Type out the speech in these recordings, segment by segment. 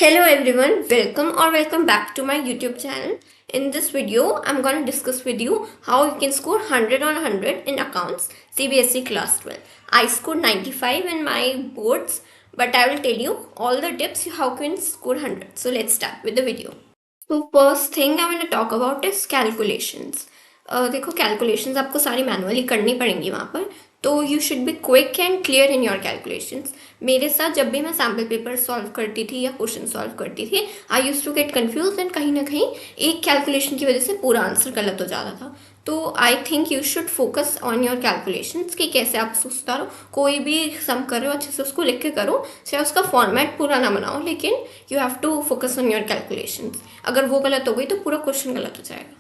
Hello everyone, welcome back to my YouTube channel. In this video, I'm going to discuss with you how you can score 100 on 100 in accounts CBSE class 12. I scored 95 in my boards, but I will tell you all the tips how you can score 100. So let's start with the video. So first thing I want to talk about is calculations. देखो calculations आपको सारी manually करनी पड़ेंगी वहाँ पर, तो you should be quick and clear in your calculations. मेरे साथ जब भी मैं सैम्पल पेपर सॉल्व करती थी या क्वेश्चन सॉल्व करती थी, I use to get confuse and कहीं ना कहीं एक कैलकुलेशन की वजह से पूरा आंसर गलत हो जाता था. तो I think you should focus on your calculations कि कैसे आप सुधारो. कोई भी सम कर रहे हो अच्छे से उसको लिख के करो, चाहे उसका फॉर्मेट पूरा ना बनाओ, लेकिन you have to focus on your calculations. अगर वो गलत हो गई तो पूरा क्वेश्चन गलत हो जाएगा.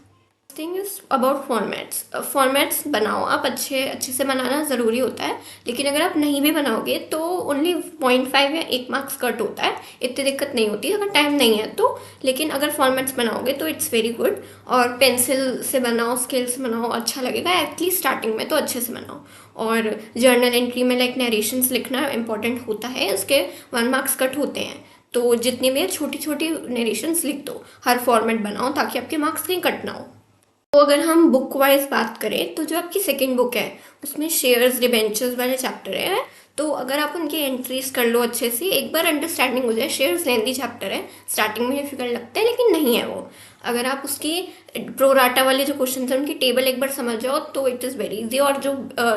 Thing is about formats. Formats बनाओ आप, अच्छे से बनाना ज़रूरी होता है, लेकिन अगर आप नहीं भी बनाओगे तो ओनली 0.5 या 1 मार्क्स कट होता है, इतनी दिक्कत नहीं होती अगर टाइम नहीं है तो. लेकिन अगर फॉर्मेट्स बनाओगे तो इट्स वेरी गुड. और पेंसिल से बनाओ, स्केल से बनाओ, अच्छा लगेगा. एटलीस्ट स्टार्टिंग में तो अच्छे से बनाओ. और जर्नल एंट्री में लाइक नरेशंस लिखना इंपॉर्टेंट होता है, उसके 1 मार्क्स कट होते हैं. तो जितनी भी छोटी छोटी नरेशंस लिख दो, हर फॉर्मेट बनाओ ताकि आपके मार्क्स कहीं कट ना हो. तो अगर हम बुक वाइज बात करें तो जो आपकी सेकंड बुक है उसमें शेयर्स डिबेंचर्स वाले चैप्टर है. तो अगर आप उनकी एंट्रीज कर लो अच्छे से, एक बार अंडरस्टैंडिंग हो जाए. शेयर्स लेंदी चैप्टर है, स्टार्टिंग में डिफिकल्ट लगता है लेकिन नहीं है वो. अगर आप उसकी प्रोराटा वाले जो क्वेश्चन हैं उनकी टेबल एक बार समझ जाओ तो इट इज़ वेरी इजी. और जो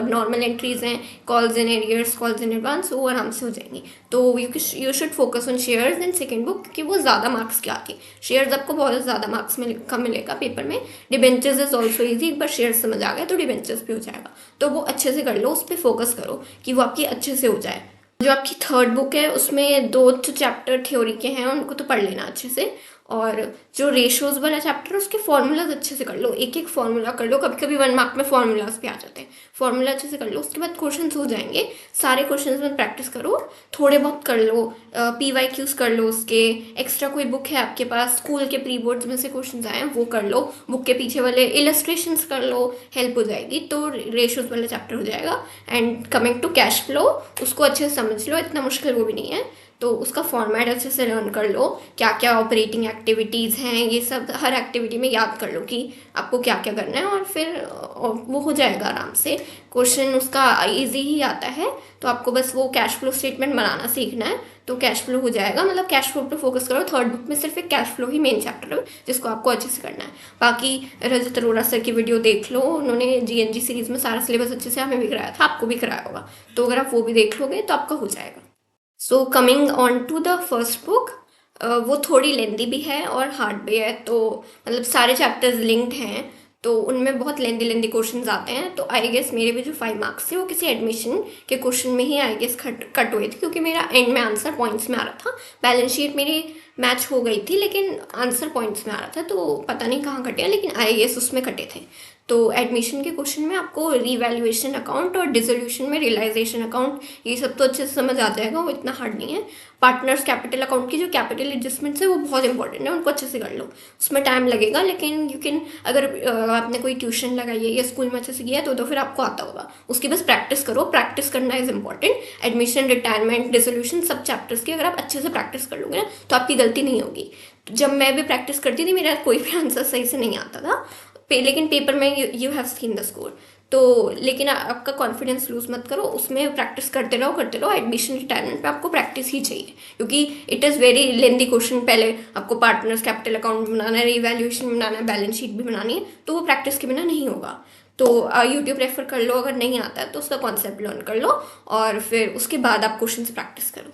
नॉर्मल एंट्रीज हैं, calls in arrears, calls in advance, वो आराम से हो जाएंगी. तो you should focus on shares in second book क्योंकि वो ज़्यादा मार्क्स की आती है. शेयर्स आपको बहुत ज़्यादा मार्क्स में का मिलेगा पेपर में. Debentures is also easy. एक बार शेयर्स समझ आ गया तो डिबेंचर्स भी हो जाएगा. तो वो अच्छे से कर लो, उस पर फोकस करो कि वो आपकी अच्छे से हो जाए. जो आपकी थर्ड बुक है उसमें 2 चैप्टर थ्योरी के हैं, उनको तो पढ़ लेना अच्छे से. और जो रेशोज वाला चैप्टर है उसके फॉर्मूलाज अच्छे से कर लो, एक एक फॉर्मूला कर लो. कभी कभी 1 मार्क में फॉर्मूलाज भी आ जाते हैं. फॉर्मूला अच्छे से कर लो, उसके बाद क्वेश्चन हो जाएंगे. सारे क्वेश्चन में प्रैक्टिस करो, थोड़े बहुत कर लो. PYQs कर लो उसके. एक्स्ट्रा कोई बुक है आपके पास, स्कूल के प्री बोर्ड्स में से क्वेश्चन आए हैं वो कर लो. बुक के पीछे वाले इलस्ट्रेशंस कर लो, हेल्प हो जाएगी. तो रेशोज वाला चैप्टर हो जाएगा. And coming to cash flow, उसको अच्छे से समझ लो, इतना मुश्किल वो भी नहीं है. तो उसका फॉर्मेट अच्छे से लर्न कर लो, क्या क्या ऑपरेटिंग एक्टिविटीज़ हैं, ये सब हर एक्टिविटी में याद कर लो कि आपको क्या क्या करना है. और फिर वो हो जाएगा आराम से. क्वेश्चन उसका इजी ही आता है. तो आपको बस वो कैश फ्लो स्टेटमेंट बनाना सीखना है, तो कैश फ्लो हो जाएगा. मतलब कैश फ्लो पे फोकस करो. थर्ड बुक में सिर्फ एक कैश फ्लो ही मेन चैप्टर है जिसको आपको अच्छे से करना है. बाकी रजत अरोड़ा सर की वीडियो देख लो, उन्होंने GNG सीरीज़ में सारा सिलेबस अच्छे से हमें भी कराया था, आपको भी कराया होगा. तो अगर आप वो भी देख लोगे तो आपका हो जाएगा. So coming on to the first book, वो थोड़ी लेंदी भी है और हार्ड भी है. तो मतलब सारे चैप्टर्स लिंक्ड हैं, तो उनमें बहुत लेंदी क्वेश्चंस आते हैं. तो आई गेस मेरे भी जो 5 मार्क्स थे वो किसी एडमिशन के क्वेश्चन में ही आई गेस कट हुए थे, क्योंकि मेरा एंड में आंसर पॉइंट्स में आ रहा था. बैलेंस शीट मेरी मैच हो गई थी लेकिन आंसर पॉइंट्स में आ रहा था, तो पता नहीं कहाँ कटे हैं, लेकिन आई गेस उसमें कटे थे. तो एडमिशन के क्वेश्चन में आपको रीवैल्यूएशन अकाउंट और डिसोल्यूशन में रियलाइजेशन अकाउंट, ये सब तो अच्छे से समझ आ जाएगा, वो इतना हार्ड नहीं है. पार्टनर्स कैपिटल अकाउंट की जो कैपिटल एडजस्टमेंट्स है वो बहुत इंपॉर्टेंट है, उनको अच्छे से कर लो. उसमें टाइम लगेगा लेकिन यू कैन. अगर आपने कोई ट्यूशन लगाई है या स्कूल में अच्छे से किया है तो फिर आपको आता होगा. उसकी बस प्रैक्टिस करो, प्रैक्टिस करना is important. Admission, retirement, dissolution, सब चैप्टर्स की अगर आप अच्छे से प्रैक्टिस कर लोगे ना तो आपकी गलती नहीं होगी. जब मैं भी प्रैक्टिस करती थी मेरा कोई भी आंसर सही से नहीं आता था, लेकिन पेपर में you have seen the score. तो लेकिन आपका कॉन्फिडेंस लूज मत करो, उसमें प्रैक्टिस करते रहो. एडमिशन, रिटायरमेंट पे आपको प्रैक्टिस ही चाहिए क्योंकि it is very lengthy question. पहले आपको पार्टनर्स कैपिटल अकाउंट बनाना है, रिवैल्यूएशन बनाना है, बैलेंस शीट भी बनानी है, तो वो प्रैक्टिस के बिना नहीं होगा. तो यूट्यूब रेफर कर लो, अगर नहीं आता है तो उसका कॉन्सेप्ट लर्न कर लो और फिर उसके बाद आप क्वेश्चन प्रैक्टिस करो.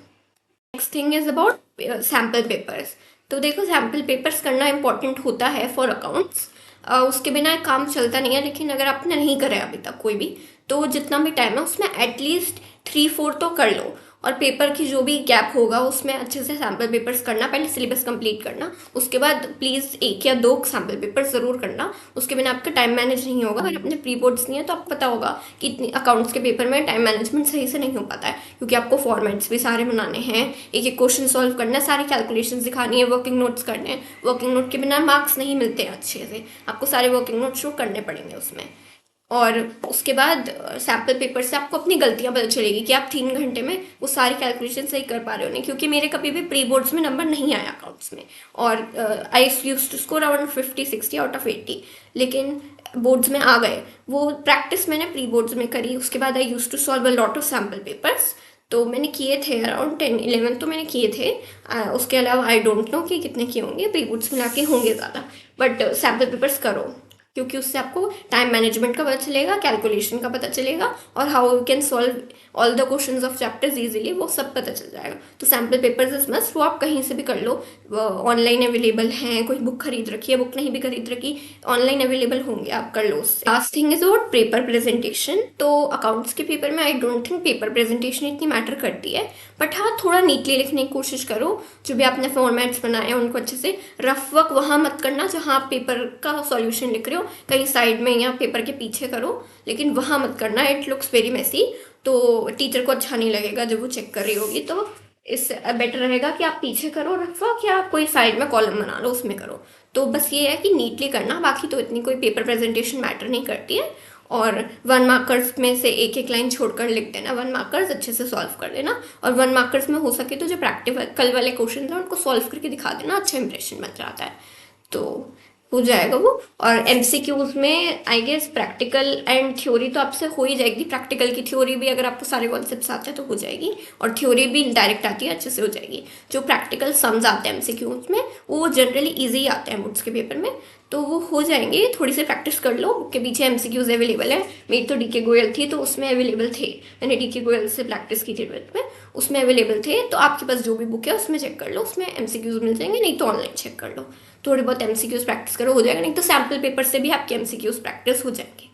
Next thing is about sample papers. तो देखो सैम्पल पेपर्स करना इंपॉर्टेंट होता है फॉर अकाउंट्स. उसके बिना काम चलता नहीं है. लेकिन अगर आपने नहीं करा अभी तक कोई भी, तो जितना भी टाइम है उसमें एटलीस्ट 3-4 तो कर लो. और पेपर की जो भी गैप होगा उसमें अच्छे से सैम्पल पेपर्स करना. पहले सिलेबस कंप्लीट करना, उसके बाद प्लीज़ 1 या 2 सैम्पल पेपर ज़रूर करना. उसके बिना आपका टाइम मैनेज नहीं होगा. अगर अपने प्री बोर्ड्स नहीं है तो आपको पता होगा कि इतनी अकाउंट्स के पेपर में टाइम मैनेजमेंट सही से नहीं हो पाता है, क्योंकि आपको फॉर्मेट्स भी सारे बनाने हैं, एक एक क्वेश्चन सॉल्व करना है, सारी कैलकुलेशन दिखानी है, वर्किंग नोट्स करने हैं. वर्किंग नोट के बिना मार्क्स नहीं मिलते हैं अच्छे से, आपको सारे वर्किंग नोट शो करने पड़ेंगे उसमें. और उसके बाद सैम्पल पेपर से आपको अपनी गलतियां पता चलेगी कि आप 3 घंटे में वो सारी कैलकुलेशन सही कर पा रहे हो नहीं, क्योंकि मेरे कभी भी प्री बोर्ड्स में नंबर नहीं आया अकाउंट्स में, और I use to score around 50-60 out of 80, लेकिन बोर्ड्स में आ गए। वो प्रैक्टिस मैंने प्री बोर्ड्स में करी। उसके बाद I use to solve a lot of sample papers, तो मैंने किए थे अराउंड 10-11 तो मैंने किए थे। उसके अलावा आई डोंट नो कि कितने किए होंगे, प्री बोर्ड्स मिला के होंगे ज़्यादा, बट सैम्पल पेपर्स करो, क्योंकि उससे आपको टाइम मैनेजमेंट का पता चलेगा, कैलकुलेशन का पता चलेगा, और how you can solve all the questions of chapters easily, वो सब पता चल जाएगा। तो सैम्पल पेपर्स इज मस्ट, वो आप कहीं से भी कर लो, ऑनलाइन अवेलेबल हैं, कोई बुक खरीद रखी है, बुक नहीं भी खरीद रखी, ऑनलाइन अवेलेबल होंगे, आप कर लो उससे। Last thing is about paper presentation. तो अकाउंट्स के पेपर में I don't think paper presentation इतनी मैटर करती है, बट हाँ थोड़ा नीटली लिखने की कोशिश करो। जो भी आपने फॉर्मेट्स बनाए हैं उनको अच्छे से, रफ वर्क वहाँ मत करना जहाँ आप पेपर का सॉल्यूशन लिख रहे हो, कहीं साइड में या पेपर के पीछे करो, लेकिन वहाँ मत करना, इट लुक्स वेरी मेसी, तो टीचर को अच्छा नहीं लगेगा जब वो चेक कर रही होगी। तो इससे बेटर रहेगा कि आप पीछे करो रफ वर्क, या कोई साइड में कॉलम बना लो उसमें करो। तो बस ये है कि नीटली करना, बाकी तो इतनी कोई पेपर प्रेजेंटेशन मैटर नहीं करती है। और 1 मार्कर्स में से एक एक लाइन छोड़कर लिख देना, 1 मार्कर्स अच्छे से सॉल्व कर देना, और 1 मार्कर्स में हो सके तो जो प्रैक्टिकल वाले क्वेश्चन हैं उनको सॉल्व करके दिखा देना, अच्छा इंप्रेशन बन जाता है, तो हो जाएगा वो। और एमसीक्यूज में I guess practical and theory तो आपसे हो ही जाएगी, प्रैक्टिकल की थ्योरी भी अगर आपको सारे कॉन्सेप्ट्स आते हैं तो हो जाएगी, और थ्योरी भी डायरेक्ट आती है, अच्छे से हो जाएगी। जो प्रैक्टिकल सम्स आते हैं एमसीक्यूज में वो जनरली ईजी आते हैं बोर्ड्स के पेपर में, तो वो हो जाएंगे, थोड़ी सी प्रैक्टिस कर लो। बुक के पीछे एमसीक्यूज अवेलेबल है, मेरी तो डीके गोयल थी तो उसमें अवेलेबल थे, मैंने डीके गोयल से प्रैक्टिस की थी 12th में, उसमें अवेलेबल थे। तो आपके पास जो भी बुक है उसमें चेक कर लो, उसमें एमसीक्यूज मिल जाएंगे, नहीं तो ऑनलाइन चेक कर लो, थोड़े बहुत एमसीक्यूज प्रैक्टिस करो, हो जाएगा, नहीं तो सैम्पल पेपर से भी आपके एमसीक्यूज प्रैक्टिस हो जाएंगे।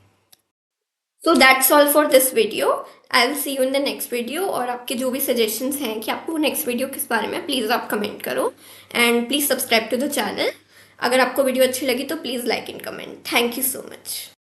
So that's all for this video, I will see you in the next video. और आपके जो भी सजेशंस हैं कि आपको नेक्स्ट वीडियो किस बारे में, प्लीज़ आप कमेंट करो, and please subscribe to the channel. अगर आपको वीडियो अच्छी लगी तो please like and comment. Thank you so much.